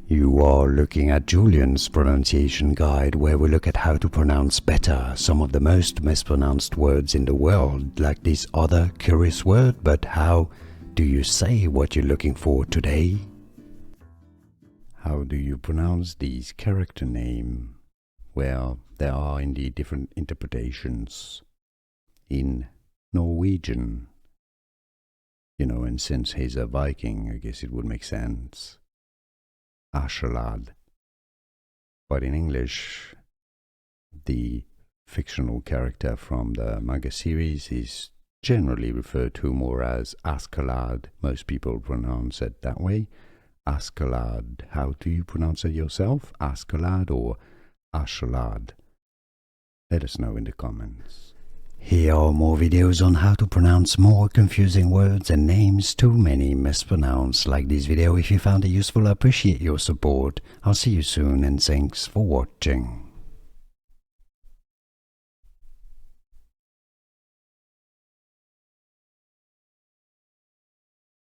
You are looking at Julian's pronunciation guide, where we look at how to pronounce better some of the most mispronounced words in the world, like this other curious word. But how do you say what you're looking for today? How do you pronounce these character name? Well, there are indeed different interpretations. In Norwegian, and since he's a Viking, I guess it would make sense. Askeladd. But in English, the fictional character from the manga series is generally referred to more as Askeladd. Most people pronounce it that way. Askeladd. How do you pronounce it yourself? Askeladd or Askeladd? Let us know in the comments. Here are more videos on how to pronounce more confusing words and names too many mispronounced. Like this video if you found it useful. I appreciate your support. I'll see you soon and thanks for watching.